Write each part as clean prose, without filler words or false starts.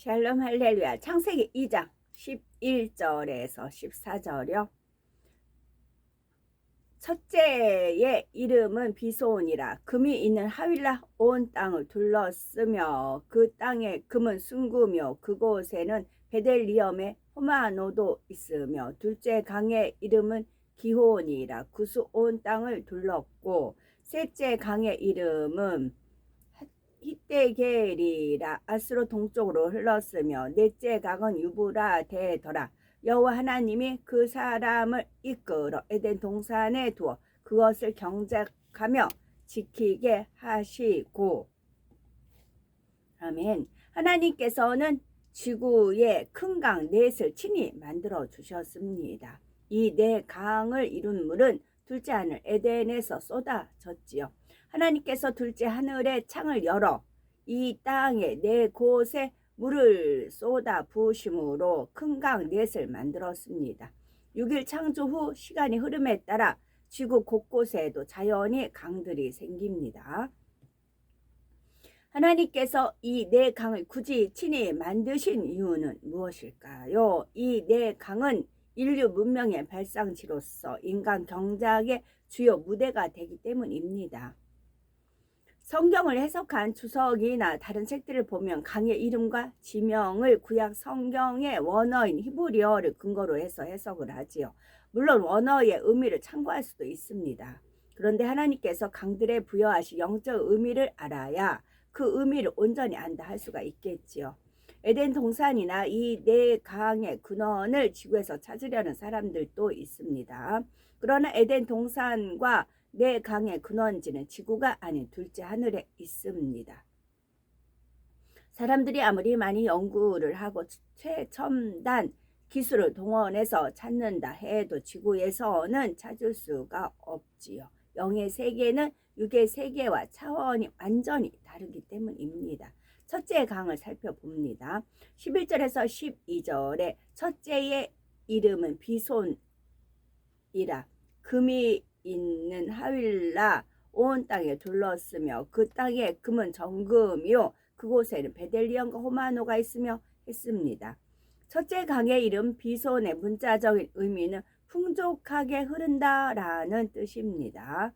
샬롬 할렐루야. 창세기 2장 11절에서 14절이요. 첫째의 이름은 비소온이라. 금이 있는 하윌라 온 땅을 둘렀으며 그 땅에 금은 순구며 그곳에는 베델리엄의 호마노도 있으며 둘째 강의 이름은 기호온이라. 구스 온 땅을 둘렀고 셋째 강의 이름은 히데겔이라. 아스로 동쪽으로 흘렀으며 넷째 강은 유브라데더라. 여호와 하나님이 그 사람을 이끌어 에덴 동산에 두어 그것을 경작하며 지키게 하시고. 아멘. 하나님께서는 지구에 큰 강 넷을 친히 만들어 주셨습니다. 이 네 강을 이룬 물은 둘째 하늘 에덴에서 쏟아졌지요. 하나님께서 둘째 하늘의 창을 열어 이 땅에 네 곳에 물을 쏟아 부으심으로 큰 강 넷을 만들었습니다. 6일 창조 후 시간이 흐름에 따라 지구 곳곳에도 자연히 강들이 생깁니다. 하나님께서 이 네 강을 굳이 친히 만드신 이유는 무엇일까요? 이 네 강은 인류 문명의 발상지로서 인간 경작의 주요 무대가 되기 때문입니다. 성경을 해석한 주석이나 다른 책들을 보면 강의 이름과 지명을 구약 성경의 원어인 히브리어를 근거로 해서 해석을 하지요. 물론 원어의 의미를 참고할 수도 있습니다. 그런데 하나님께서 강들에 부여하신 영적 의미를 알아야 그 의미를 온전히 안다 할 수가 있겠지요. 에덴 동산이나 이 네 강의 근원을 지구에서 찾으려는 사람들도 있습니다. 그러나 에덴 동산과 네 강의 근원지는 지구가 아닌 둘째 하늘에 있습니다. 사람들이 아무리 많이 연구를 하고 최첨단 기술을 동원해서 찾는다 해도 지구에서는 찾을 수가 없지요. 영의 세계는 육의 세계와 차원이 완전히 다르기 때문입니다. 첫째 강을 살펴봅니다. 11절에서 12절에 첫째의 이름은 비손이라. 금이 있는 하윌라 온 땅에 둘렀으며 그 땅에 금은 정금이요 그곳에는 베델리엄과 호마노가 있으며 했습니다. 첫째 강의 이름 비손의 문자적인 의미는 풍족하게 흐른다라는 뜻입니다.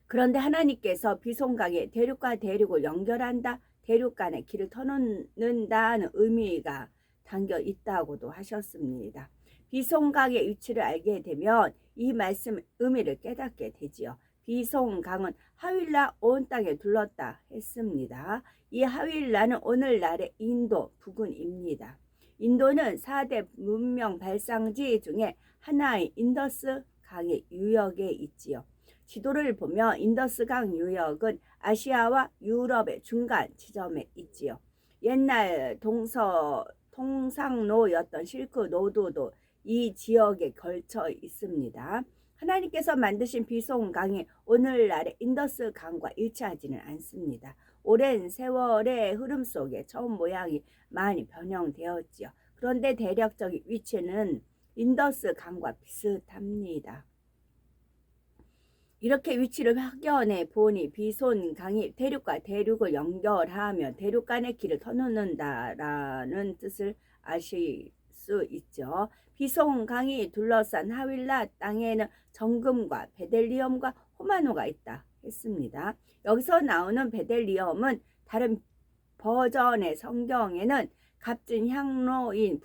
그런데 하나님께서 비손강에 대륙과 대륙을 연결한다, 대륙 간의 길을 터놓는다는 의미가 담겨 있다고도 하셨습니다. 비손강의 위치를 알게 되면 이 말씀의 의미를 깨닫게 되지요. 비손강은 하윌라 온 땅에 둘렀다 했습니다. 이 하윌라는 오늘날의 인도 부근입니다. 인도는 4대 문명 발상지 중에 하나인 인더스 강의 유역에 있지요. 지도를 보면 인더스강 유역은 아시아와 유럽의 중간 지점에 있지요. 옛날 통상로였던 실크 로드도 이 지역에 걸쳐 있습니다. 하나님께서 만드신 비손강이 오늘날의 인더스 강과 일치하지는 않습니다. 오랜 세월의 흐름 속에 처음 모양이 많이 변형되었지요. 그런데 대략적인 위치는 인더스 강과 비슷합니다. 이렇게 위치를 확연해 보니 비손강이 대륙과 대륙을 연결하며 대륙 간의 길을 터놓는다라는 뜻을 아실 수 있죠. 비손강이 둘러싼 하윌라 땅에는 정금과 베델리엄과 호마노가 있다 했습니다. 여기서 나오는 베델리엄은 다른 버전의 성경에는 값진 향로인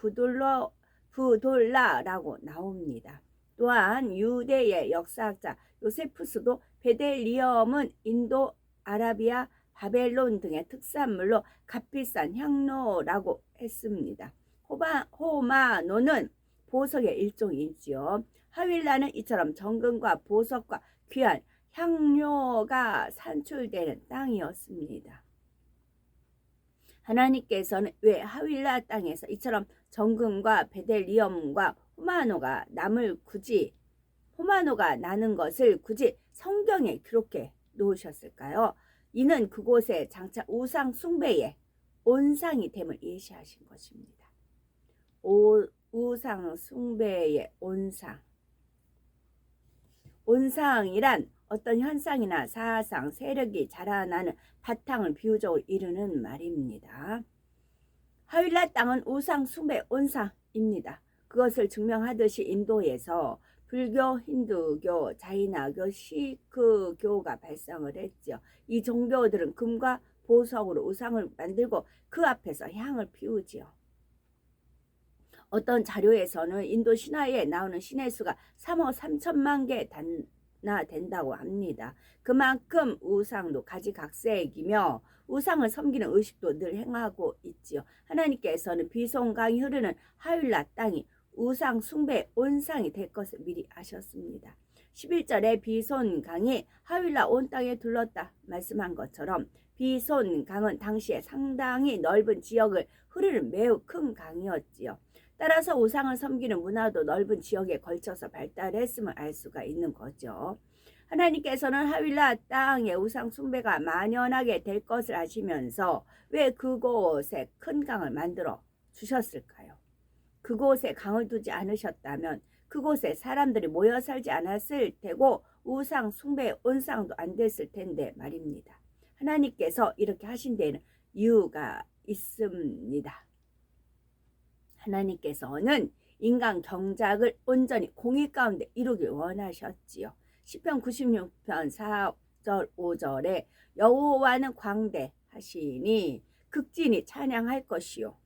부돌라라고 나옵니다. 또한 유대의 역사학자 요세푸스도 베델리엄은 인도, 아라비아, 바벨론 등의 특산물로 값비싼 향로라고 했습니다. 호마노는 보석의 일종이지요. 하윌라는 이처럼 정금과 보석과 귀한 향료가 산출되는 땅이었습니다. 하나님께서는 왜 하윌라 땅에서 이처럼 정금과 베델리엄과 호마노가 나는 것을 굳이 성경에 기록해 놓으셨을까요? 이는 그곳에 장차 우상 숭배의 온상이 됨을 예시하신 것입니다. 우상 숭배의 온상. 온상이란 어떤 현상이나 사상, 세력이 자라나는 바탕을 비유적으로 이루는 말입니다. 하윌라 땅은 우상 숭배 온상입니다. 그것을 증명하듯이 인도에서 불교, 힌두교, 자이나교, 시크교가 발상을 했죠. 이 종교들은 금과 보석으로 우상을 만들고 그 앞에서 향을 피우지요. 어떤 자료에서는 인도 신화에 나오는 신의 수가 3억 3천만 개나 된다고 합니다. 그만큼 우상도 가지각색이며 우상을 섬기는 의식도 늘 행하고 있지요. 하나님께서는 비송강이 흐르는 하윌라 땅이 우상 숭배 온상이 될 것을 미리 아셨습니다. 11절에 비손강이 하윌라 온 땅에 둘렀다 말씀한 것처럼 비손강은 당시에 상당히 넓은 지역을 흐르는 매우 큰 강이었지요. 따라서 우상을 섬기는 문화도 넓은 지역에 걸쳐서 발달했음을 알 수가 있는 거죠. 하나님께서는 하윌라 땅에 우상 숭배가 만연하게 될 것을 아시면서 왜 그곳에 큰 강을 만들어 주셨을까요? 그곳에 강을 두지 않으셨다면 그곳에 사람들이 모여 살지 않았을 테고 우상 숭배 온상도 안 됐을 텐데 말입니다. 하나님께서 이렇게 하신 데에는 이유가 있습니다. 하나님께서는 인간 경작을 온전히 공의 가운데 이루길 원하셨지요. 시편 96편 4절 5절에 여호와는 광대하시니 극진히 찬양할 것이요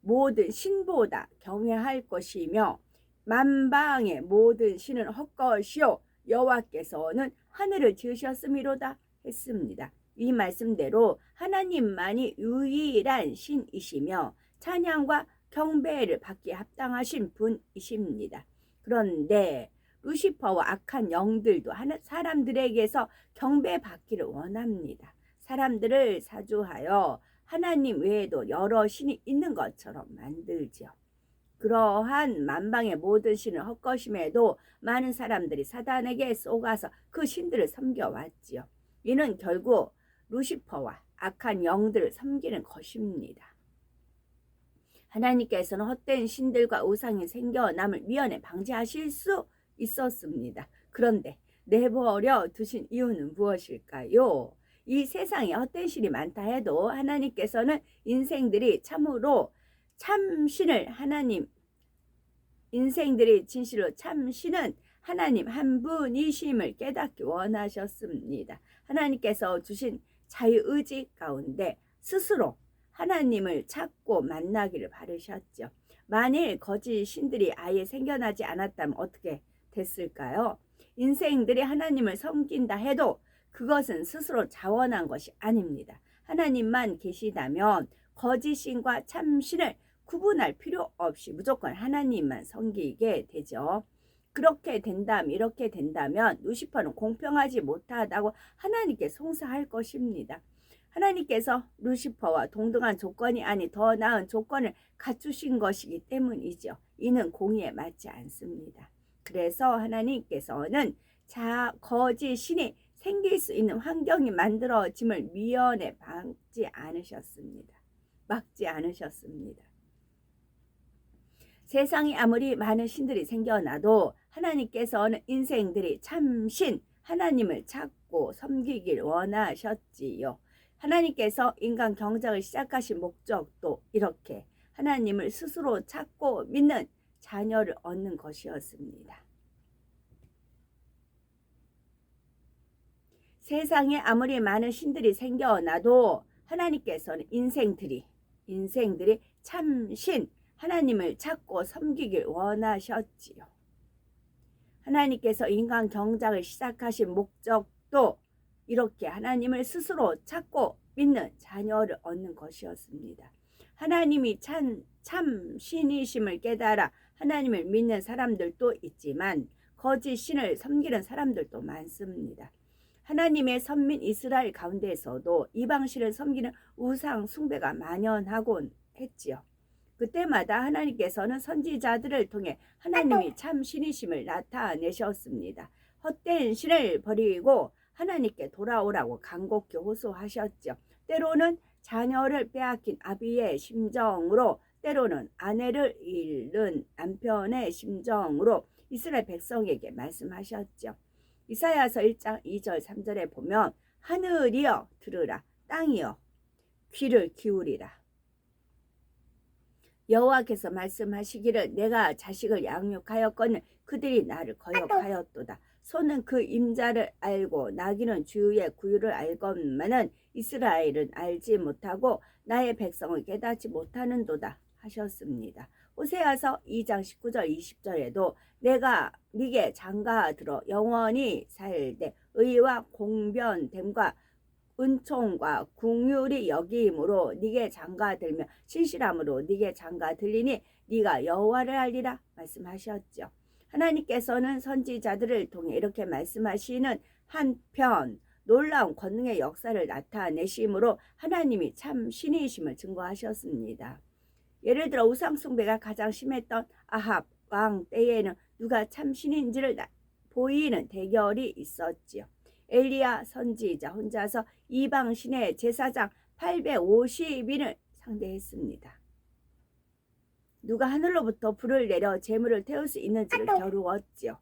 모든 신보다 경외할 것이며 만방의 모든 신은 헛것이요 여호와께서는 하늘을 지으셨음이로다 했습니다. 이 말씀대로 하나님만이 유일한 신이시며 찬양과 경배를 받기에 합당하신 분이십니다. 그런데 루시퍼와 악한 영들도 사람들에게서 경배받기를 원합니다. 사람들을 사주하여 하나님 외에도 여러 신이 있는 것처럼 만들죠. 그러한 만방의 모든 신을 헛것임에도 많은 사람들이 사단에게 속아서 그 신들을 섬겨왔지요. 이는 결국 루시퍼와 악한 영들을 섬기는 것입니다. 하나님께서는 헛된 신들과 우상이 생겨남을 미연에 방지하실 수 있었습니다. 그런데 내버려 두신 이유는 무엇일까요? 이 세상에 헛된 신이 많다 해도 하나님께서는 인생들이 참으로 참신을 인생들이 진실로 참신은 하나님 한 분이심을 깨닫기 원하셨습니다. 하나님께서 주신 자유의지 가운데 스스로 하나님을 찾고 만나기를 바라셨죠. 만일 거짓 신들이 아예 생겨나지 않았다면 어떻게 됐을까요? 인생들이 하나님을 섬긴다 해도 그것은 스스로 자원한 것이 아닙니다. 하나님만 계시다면 거짓 신과 참신을 구분할 필요 없이 무조건 하나님만 섬기게 되죠. 이렇게 된다면 루시퍼는 공평하지 못하다고 하나님께 송사할 것입니다. 하나님께서 루시퍼와 동등한 조건이 아닌 더 나은 조건을 갖추신 것이기 때문이죠. 이는 공의에 맞지 않습니다. 그래서 하나님께서는 거짓 신이 생길 수 있는 환경이 만들어짐을 미연에 막지 않으셨습니다. 세상에 아무리 많은 신들이 생겨나도 하나님께서는 인생들이 참신 하나님을 찾고 섬기길 원하셨지요. 하나님께서 인간 경작을 시작하신 목적도 이렇게 하나님을 스스로 찾고 믿는 자녀를 얻는 것이었습니다. 세상에 아무리 많은 신들이 생겨나도 하나님께서는 인생들이 참신 하나님을 찾고 섬기길 원하셨지요. 하나님께서 인간 경작을 시작하신 목적도 이렇게 하나님을 스스로 찾고 믿는 자녀를 얻는 것이었습니다. 하나님이 참 신이심을 깨달아 하나님을 믿는 사람들도 있지만 거짓 신을 섬기는 사람들도 많습니다. 하나님의 선민 이스라엘 가운데에서도 이방신을 섬기는 우상 숭배가 만연하곤 했지요. 그때마다 하나님께서는 선지자들을 통해 하나님이 참 신이심을 나타내셨습니다. 헛된 신을 버리고 하나님께 돌아오라고 간곡히 호소하셨죠. 때로는 자녀를 빼앗긴 아비의 심정으로, 때로는 아내를 잃는 남편의 심정으로 이스라엘 백성에게 말씀하셨죠. 이사야서 1장 2절 3절에 보면 하늘이여 들으라, 땅이여 귀를 기울이라. 여호와께서 말씀하시기를 내가 자식을 양육하였거늘 그들이 나를 거역하였도다. 소는 그 임자를 알고 나귀는 주의 구유를 알건만은 이스라엘은 알지 못하고 나의 백성을 깨닫지 못하는도다 하셨습니다. 호세아서 2장 19절 20절에도 내가 네게 장가들어 영원히 살되 의와 공변됨과 은총과 궁율이 여기이므로 네게 장가들며 신실함으로 네게 장가들리니 네가 여호와를 알리라 말씀하셨죠. 하나님께서는 선지자들을 통해 이렇게 말씀하시는 한편 놀라운 권능의 역사를 나타내심으로 하나님이 참 신이심을 증거하셨습니다. 예를 들어 우상숭배가 가장 심했던 아합 왕 때에는 누가 참 신인지를 보이는 대결이 있었지요. 엘리야 선지자 혼자서 이방 신의 제사장 850인을 상대했습니다. 누가 하늘로부터 불을 내려 재물을 태울 수 있는지를 겨루었지요.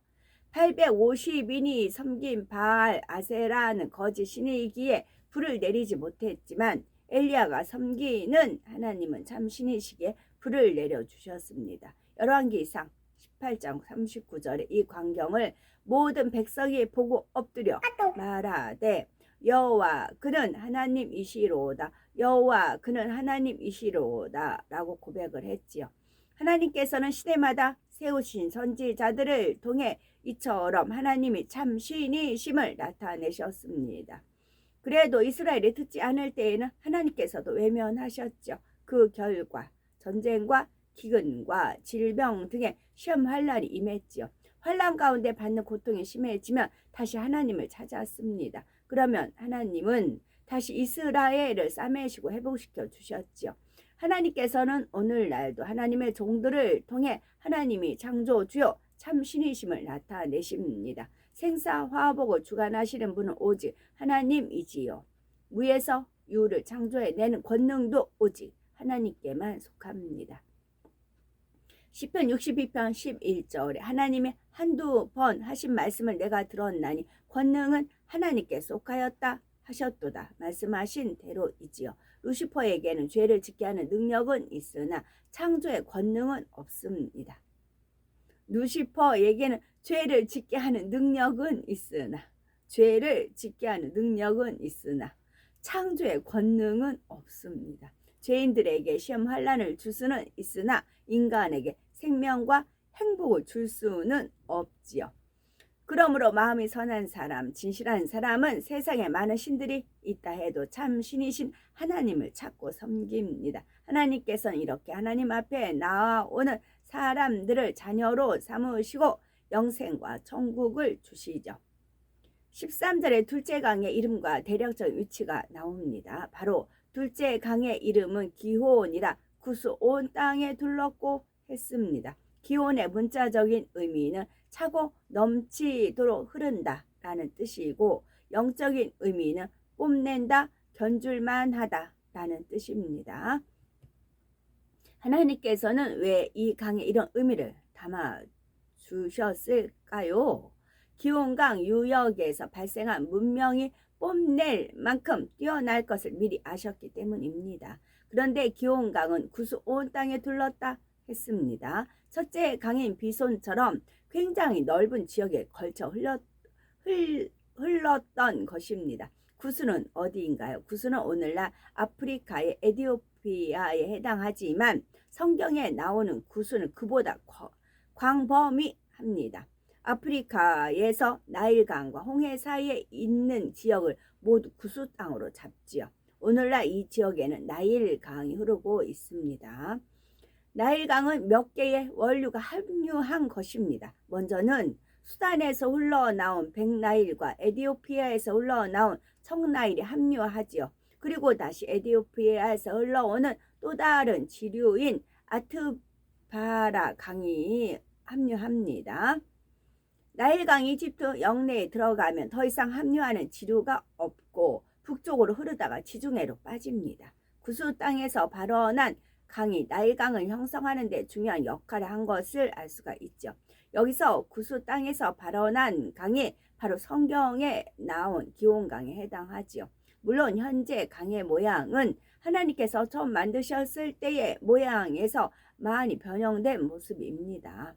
850인이 섬긴 바알 아세라는 거짓 신이기에 불을 내리지 못했지만 엘리야가 섬기는 하나님은 참 신이시기에 불을 내려주셨습니다. 열왕기상 18장 39절에 이 광경을 모든 백성이 보고 엎드려 말하되 여호와 그는 하나님이시로다 여호와 그는 하나님이시로다 라고 고백을 했지요. 하나님께서는 시대마다 세우신 선지자들을 통해 이처럼 하나님이 참 신이심을 나타내셨습니다. 그래도 이스라엘이 듣지 않을 때에는 하나님께서도 외면하셨죠. 그 결과 전쟁과 기근과 질병 등의 시험 환란이 임했지요. 환란 가운데 받는 고통이 심해지면 다시 하나님을 찾았습니다. 그러면 하나님은 다시 이스라엘을 싸매시고 회복시켜 주셨지요. 하나님께서는 오늘날도 하나님의 종들을 통해 하나님이 창조주요 참 신이심을 나타내십니다. 생사화복을 주관하시는 분은 오직 하나님이지요. 무에서 유를 창조해내는 권능도 오직 하나님께만 속합니다. 시편 62편 11절에 하나님의 한두 번 하신 말씀을 내가 들었나니 권능은 하나님께 속하였다 하셨도다 말씀하신 대로이지요. 루시퍼에게는 죄를 짓게 하는 능력은 있으나 창조의 권능은 없습니다. 루시퍼에게는 죄를 짓게 하는 능력은 있으나 창조의 권능은 없습니다. 죄인들에게 시험 환란을 줄 수는 있으나 인간에게 생명과 행복을 줄 수는 없지요. 그러므로 마음이 선한 사람, 진실한 사람은 세상에 많은 신들이 있다 해도 참 신이신 하나님을 찾고 섬깁니다. 하나님께서는 이렇게 하나님 앞에 나아오는 사람들을 자녀로 삼으시고 영생과 천국을 주시죠. 13절에 둘째 강의 이름과 대략적 위치가 나옵니다. 바로 둘째 강의 이름은 기혼이라 구스 온 땅에 둘렀고 했습니다. 기혼의 문자적인 의미는 차고 넘치도록 흐른다 라는 뜻이고 영적인 의미는 뽐낸다, 견줄만하다 라는 뜻입니다. 하나님께서는 왜 이 강에 이런 의미를 담아 주셨을까요? 기온강 유역에서 발생한 문명이 뽐낼 만큼 뛰어날 것을 미리 아셨기 때문입니다. 그런데 기온강은 구스 온 땅에 둘렀다 했습니다. 첫째 강인 비손처럼 굉장히 넓은 지역에 걸쳐 흘렀던 것입니다. 구스는 어디인가요? 구스는 오늘날 아프리카의 에티오피아에 해당하지만 성경에 나오는 구스는 그보다 광범위합니다. 아프리카에서 나일강과 홍해 사이에 있는 지역을 모두 구스 땅으로 잡지요. 오늘날 이 지역에는 나일강이 흐르고 있습니다. 나일강은 몇 개의 원류가 합류한 것입니다. 먼저는 수단에서 흘러나온 백나일과 에티오피아에서 흘러나온 청나일이 합류하지요. 그리고 다시 에티오피아에서 흘러오는 또 다른 지류인 아트바라 강이 합류합니다. 나일강이 이집트 영내에 들어가면 더 이상 합류하는 지류가 없고 북쪽으로 흐르다가 지중해로 빠집니다. 구스 땅에서 발원한 강이 나일강을 형성하는 데 중요한 역할을 한 것을 알 수가 있죠. 여기서 구스 땅에서 발원한 강이 바로 성경에 나온 기온강에 해당하지요. 물론 현재 강의 모양은 하나님께서 처음 만드셨을 때의 모양에서 많이 변형된 모습입니다.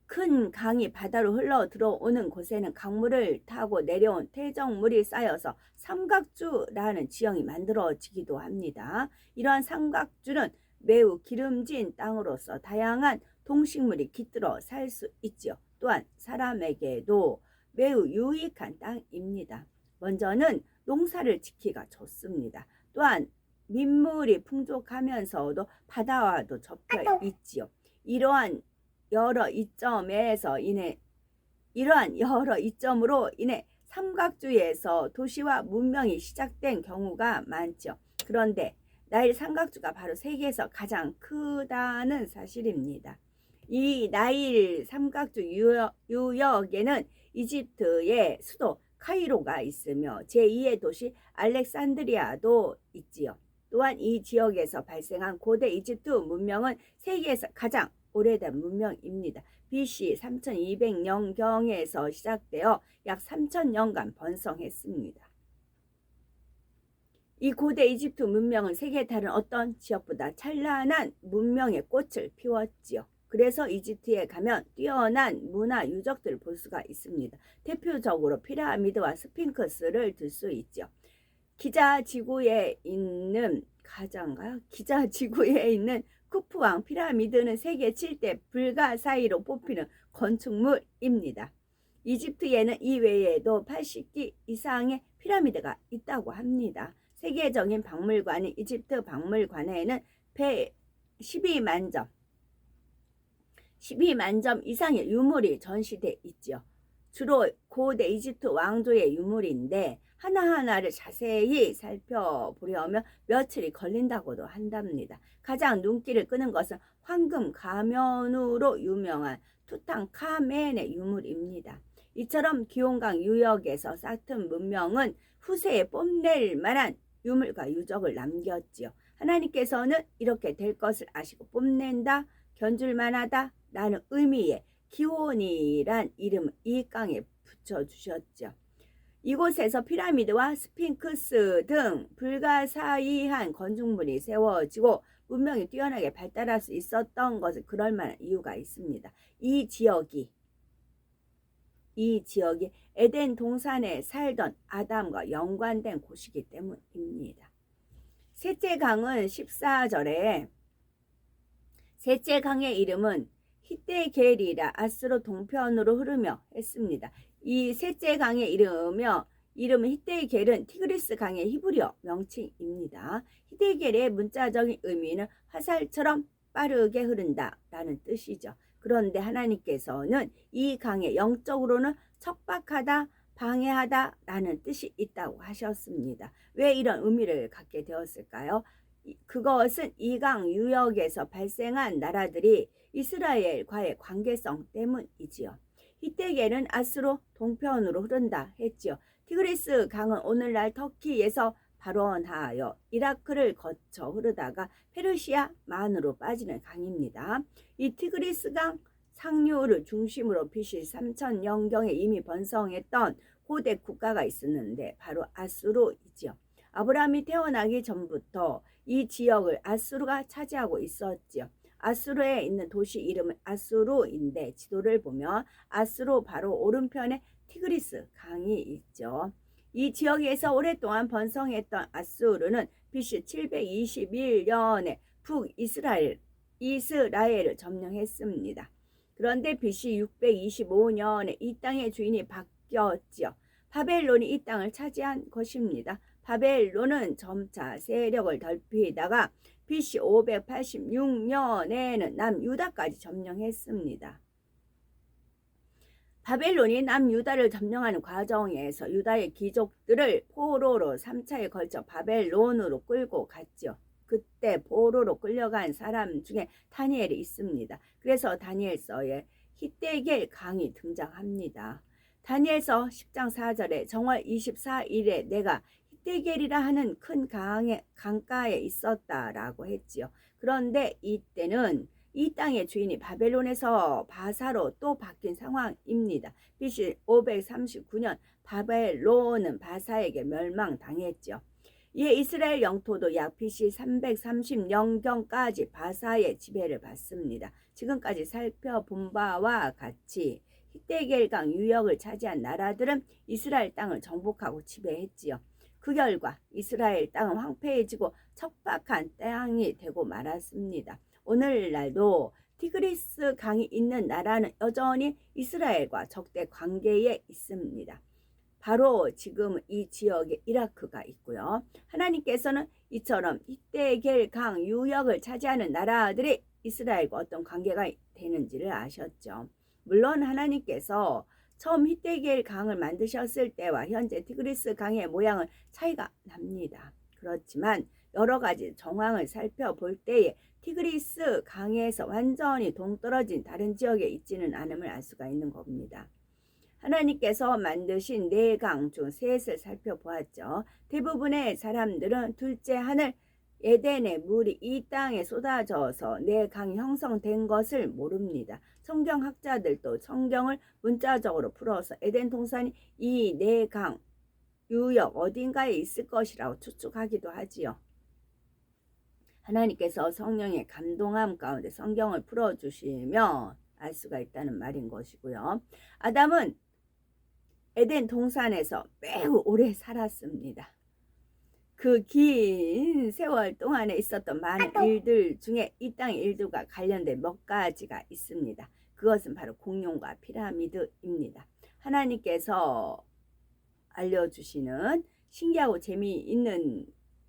큰 강이 바다로 흘러 들어오는 곳에는 강물을 타고 내려온 퇴적물이 쌓여서 삼각주라는 지형이 만들어지기도 합니다. 이러한 삼각주는 매우 기름진 땅으로서 다양한 동식물이 깃들어 살 수 있죠. 또한 사람에게도 매우 유익한 땅입니다. 먼저는 농사를 짓기가 좋습니다. 또한 민물이 풍족하면서도 바다와도 접혀 있지요. 이러한 여러 이점으로 인해 삼각주에서 도시와 문명이 시작된 경우가 많죠. 그런데 나일 삼각주가 바로 세계에서 가장 크다는 사실입니다. 이 나일 삼각주 유역에는 이집트의 수도 카이로가 있으며 제2의 도시 알렉산드리아도 있지요. 또한 이 지역에서 발생한 고대 이집트 문명은 세계에서 가장 오래된 문명입니다. BC 3200년경에서 시작되어 약 3000년간 번성했습니다. 이 고대 이집트 문명은 세계의 다른 어떤 지역보다 찬란한 문명의 꽃을 피웠지요. 그래서 이집트에 가면 뛰어난 문화 유적들을 볼 수가 있습니다. 대표적으로 피라미드와 스핑크스를 들 수 있죠. 기자 지구에 있는 쿠프왕 피라미드는 세계 7대 불가 사이로 뽑히는 건축물입니다. 이집트에는 이 외에도 80기 이상의 피라미드가 있다고 합니다. 세계적인 박물관인 이집트 박물관에는 12만 점 이상의 유물이 전시돼 있죠. 주로 고대 이집트 왕조의 유물인데 하나하나를 자세히 살펴보려면 며칠이 걸린다고도 한답니다. 가장 눈길을 끄는 것은 황금 가면으로 유명한 투탕카멘의 유물입니다. 이처럼 기온강 유역에서 쌓은 문명은 후세에 뽐낼 만한 유물과 유적을 남겼지요. 하나님께서는 이렇게 될 것을 아시고 뽐낸다, 견줄만하다 라는 의미의 기온이란 이름을 이 강에 붙여주셨죠. 이곳에서 피라미드와 스핑크스 등 불가사의한 건축물이 세워지고 문명이 뛰어나게 발달할 수 있었던 것은 그럴 만한 이유가 있습니다. 이 지역이 에덴 동산에 살던 아담과 연관된 곳이기 때문입니다. 셋째 강은 14절에 셋째 강의 이름은 히데겔이라 아스로 동편으로 흐르며 했습니다. 이 셋째 강의 이름은 히데겔은 티그리스 강의 히브리어 명칭입니다. 히데겔의 문자적인 의미는 화살처럼 빠르게 흐른다 라는 뜻이죠. 그런데 하나님께서는 이 강에 영적으로는 척박하다, 방해하다 라는 뜻이 있다고 하셨습니다. 왜 이런 의미를 갖게 되었을까요? 그것은 이 강 유역에서 발생한 나라들이 이스라엘과의 관계성 때문이지요. 히데겔은 아스로 동편으로 흐른다 했지요. 티그리스 강은 오늘날 터키에서 발원하여 이라크를 거쳐 흐르다가 페르시아만으로 빠지는 강입니다. 이 티그리스 강 상류를 중심으로 BC 3000년경에 이미 번성했던 고대 국가가 있었는데 바로 아수르이지요. 아브라함이 태어나기 전부터 이 지역을 아수르가 차지하고 있었지요. 아수르에 있는 도시 이름은 아수르인데 지도를 보면 아수르 바로 오른편에 티그리스 강이 있죠. 이 지역에서 오랫동안 번성했던 아수르는 BC 721년에 북이스라엘을 점령했습니다. 그런데 BC 625년에 이 땅의 주인이 바뀌었지요. 바벨론이 이 땅을 차지한 것입니다. 바벨론은 점차 세력을 넓히다가 BC 586년에는 남유다까지 점령했습니다. 바벨론이 남유다를 점령하는 과정에서 유다의 귀족들을 포로로 3차에 걸쳐 바벨론으로 끌고 갔죠. 그때 포로로 끌려간 사람 중에 다니엘이 있습니다. 그래서 다니엘서에 히데겔 강이 등장합니다. 다니엘서 10장 4절에 정월 24일에 내가 히데겔이라 하는 큰 강가에 있었다라고 했지요. 그런데 이때는 이 땅의 주인이 바벨론에서 바사로 또 바뀐 상황입니다. BC 539년 바벨론은 바사에게 멸망당했죠. 이에 이스라엘 영토도 약 BC 330년경까지 바사의 지배를 받습니다. 지금까지 살펴본 바와 같이 히데겔강 유역을 차지한 나라들은 이스라엘 땅을 정복하고 지배했지요. 그 결과 이스라엘 땅은 황폐해지고 척박한 땅이 되고 말았습니다. 오늘날도 티그리스 강이 있는 나라는 여전히 이스라엘과 적대 관계에 있습니다. 바로 지금 이 지역에 이라크가 있고요. 하나님께서는 이처럼 히데겔 강 유역을 차지하는 나라들이 이스라엘과 어떤 관계가 되는지를 아셨죠. 물론 하나님께서 처음 히데겔 강을 만드셨을 때와 현재 티그리스 강의 모양은 차이가 납니다. 그렇지만 여러 가지 정황을 살펴볼 때에 티그리스 강에서 완전히 동떨어진 다른 지역에 있지는 않음을 알 수가 있는 겁니다. 하나님께서 만드신 네 강 중 셋을 살펴보았죠. 대부분의 사람들은 둘째 하늘 에덴의 물이 이 땅에 쏟아져서 네 강이 형성된 것을 모릅니다. 성경학자들도 성경을 문자적으로 풀어서 에덴 동산이 이 네 강 유역 어딘가에 있을 것이라고 추측하기도 하지요. 하나님께서 성령의 감동함 가운데 성경을 풀어주시며 알 수가 있다는 말인 것이고요. 아담은 에덴 동산에서 매우 오래 살았습니다. 그 긴 세월 동안에 있었던 많은 일들 중에 이 땅의 일들과 관련된 몇 가지가 있습니다. 그것은 바로 공룡과 피라미드입니다. 하나님께서 알려주시는 신기하고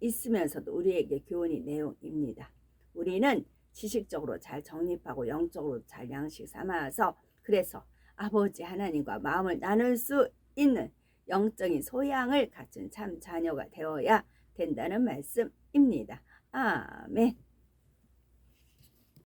있으면서도 우리에게 교훈이 내용입니다. 우리는 지식적으로 잘 정립하고 영적으로 잘 양식 삼아서 그래서 아버지 하나님과 마음을 나눌 수 있는 영적인 소양을 갖춘 참 자녀가 되어야 된다는 말씀입니다. 아멘.